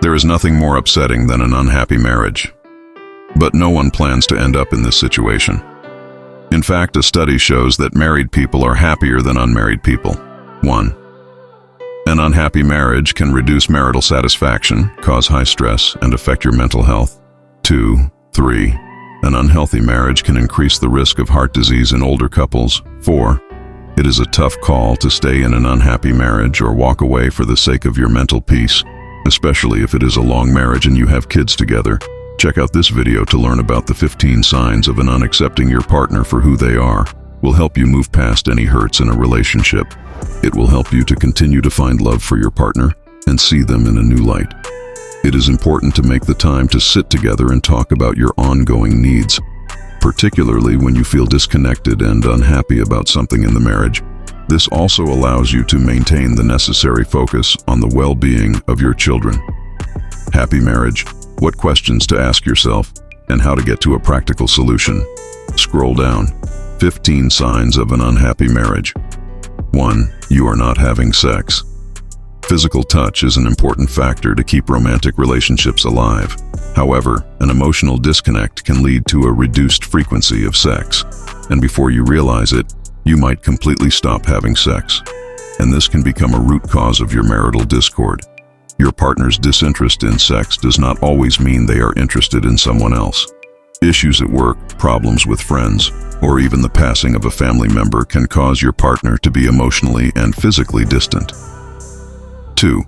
There is nothing more upsetting than an unhappy marriage. But no one plans to end up in this situation. In fact, a study shows that married people are happier than unmarried people. 1. An unhappy marriage can reduce marital satisfaction, cause high stress, and affect your mental health. 2. 3. An unhealthy marriage can increase the risk of heart disease in older couples. 4. It is a tough call to stay in an unhappy marriage or walk away for the sake of your mental peace, especially if it is a long marriage and you have kids together. Check out this video to learn about the 15 signs of an unaccepting your partner for who they are. Will help you move past any hurts in a relationship. It will help you to continue to find love for your partner and see them in a new light. It is important to make the time to sit together and talk about your ongoing needs, particularly when you feel disconnected and unhappy about something in the marriage. This also allows you to maintain the necessary focus on the well-being of your children. Happy marriage. What questions to ask yourself and how to get to a practical solution. Scroll down. 15 signs of an unhappy marriage. 1. You are not having sex. Physical touch is an important factor to keep romantic relationships alive. However, an emotional disconnect can lead to a reduced frequency of sex, and before you realize it, you might completely stop having sex. And this can become a root cause of your marital discord. Your partner's disinterest in sex does not always mean they are interested in someone else. Issues at work, problems with friends, or even the passing of a family member can cause your partner to be emotionally and physically distant. 2.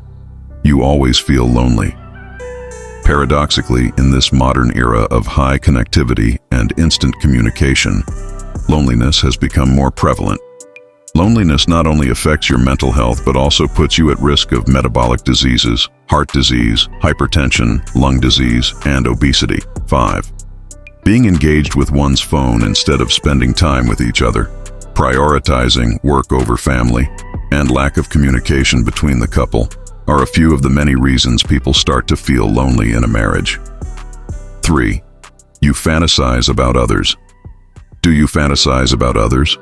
You always feel lonely. Paradoxically, in this modern era of high connectivity and instant communication, loneliness has become more prevalent. Loneliness not only affects your mental health but also puts you at risk of metabolic diseases, heart disease, hypertension, lung disease, and obesity. 5. Being engaged with one's phone instead of spending time with each other, prioritizing work over family, and lack of communication between the couple are a few of the many reasons people start to feel lonely in a marriage. 3. You fantasize about others. Do you fantasize about others?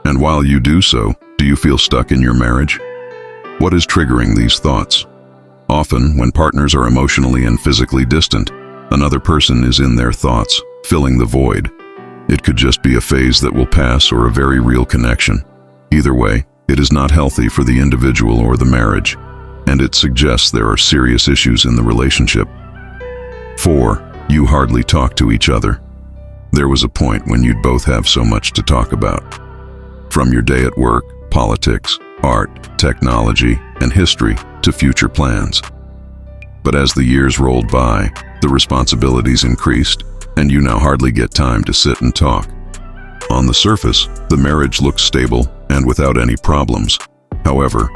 And while you do so, do you feel stuck in your marriage? What is triggering these thoughts? Often, when partners are emotionally and physically distant, another person is in their thoughts, filling the void. It could just be a phase that will pass or a very real connection. Either way, it is not healthy for the individual or the marriage, and it suggests there are serious issues in the relationship. 4. You hardly talk to each other. There was a point when you'd both have so much to talk about. From your day at work, politics, art, technology, and history to future plans. But as the years rolled by, the responsibilities increased, and you now hardly get time to sit and talk. On the surface, the marriage looks stable and without any problems. However,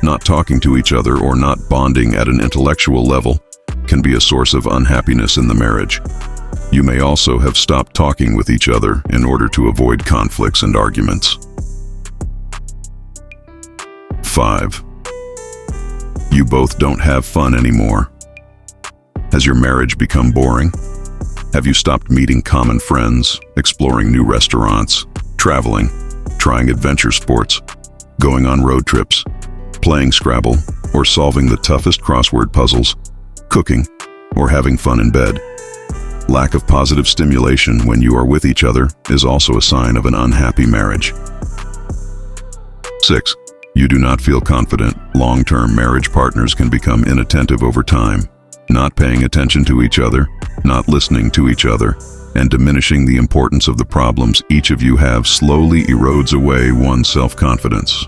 not talking to each other or not bonding at an intellectual level can be a source of unhappiness in the marriage. You may also have stopped talking with each other in order to avoid conflicts and arguments. 5. You both don't have fun anymore. Has your marriage become boring? Have you stopped meeting common friends, exploring new restaurants, traveling, trying adventure sports, going on road trips, playing Scrabble, or solving the toughest crossword puzzles, cooking, or having fun in bed? Lack of positive stimulation when you are with each other is also a sign of an unhappy marriage. 6. You do not feel confident. Long-term marriage partners can become inattentive over time, not paying attention to each other, not listening to each other, and diminishing the importance of the problems each of you have slowly erodes away one's self-confidence.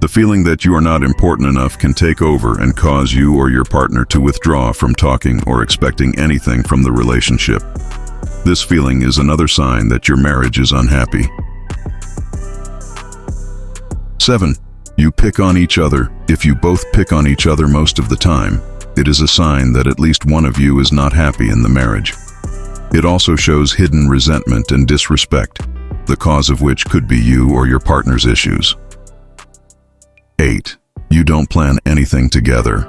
The feeling that you are not important enough can take over and cause you or your partner to withdraw from talking or expecting anything from the relationship. This feeling is another sign that your marriage is unhappy. 7. You pick on each other. If you both pick on each other most of the time, it is a sign that at least one of you is not happy in the marriage. It also shows hidden resentment and disrespect, the cause of which could be you or your partner's issues. 8. You don't plan anything together.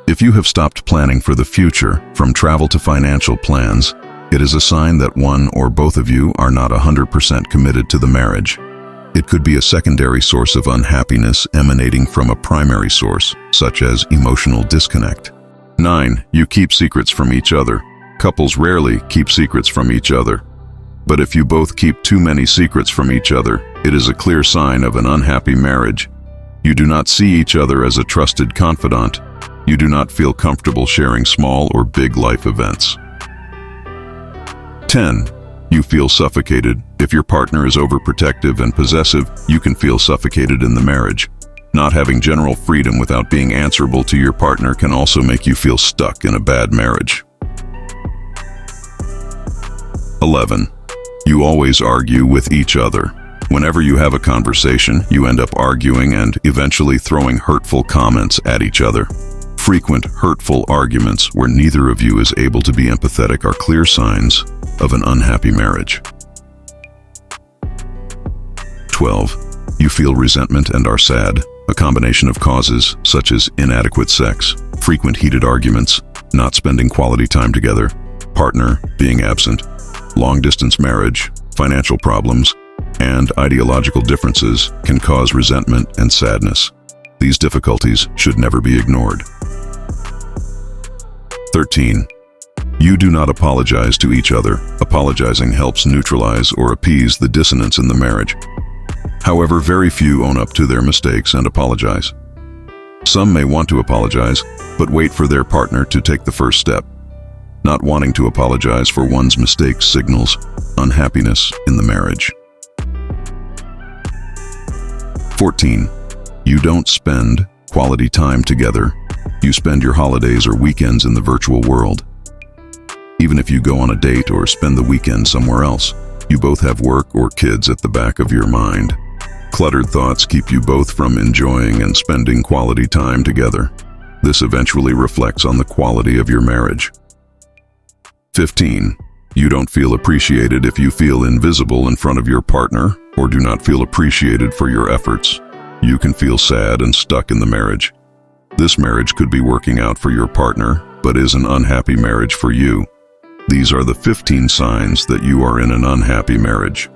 If you have stopped planning for the future, from travel to financial plans, it is a sign that one or both of you are not 100% committed to the marriage. It could be a secondary source of unhappiness emanating from a primary source, such as emotional disconnect. 9. You keep secrets from each other. Couples rarely keep secrets from each other. But if you both keep too many secrets from each other, it is a clear sign of an unhappy marriage. You do not see each other as a trusted confidant. You do not feel comfortable sharing small or big life events. 10. You feel suffocated. If your partner is overprotective and possessive, you can feel suffocated in the marriage. Not having general freedom without being answerable to your partner can also make you feel stuck in a bad marriage. 11. You always argue with each other. Whenever you have a conversation, you end up arguing and eventually throwing hurtful comments at each other. Frequent, hurtful arguments where neither of you is able to be empathetic are clear signs of an unhappy marriage. 12. You feel resentment and are sad. A combination of causes, such as inadequate sex, frequent heated arguments, not spending quality time together, partner being absent, long-distance marriage, financial problems, and ideological differences can cause resentment and sadness. These difficulties should never be ignored. 13. You do not apologize to each other. Apologizing helps neutralize or appease the dissonance in the marriage. However, very few own up to their mistakes and apologize. Some may want to apologize, but wait for their partner to take the first step. Not wanting to apologize for one's mistakes signals unhappiness in the marriage. 14. You don't spend quality time together. You spend your holidays or weekends in the virtual world. Even if you go on a date or spend the weekend somewhere else, you both have work or kids at the back of your mind. Cluttered thoughts keep you both from enjoying and spending quality time together. This eventually reflects on the quality of your marriage. 15. You don't feel appreciated. If you feel invisible in front of your partner or do not feel appreciated for your efforts, you can feel sad and stuck in the marriage. This marriage could be working out for your partner, but is an unhappy marriage for you. These are the 15 signs that you are in an unhappy marriage.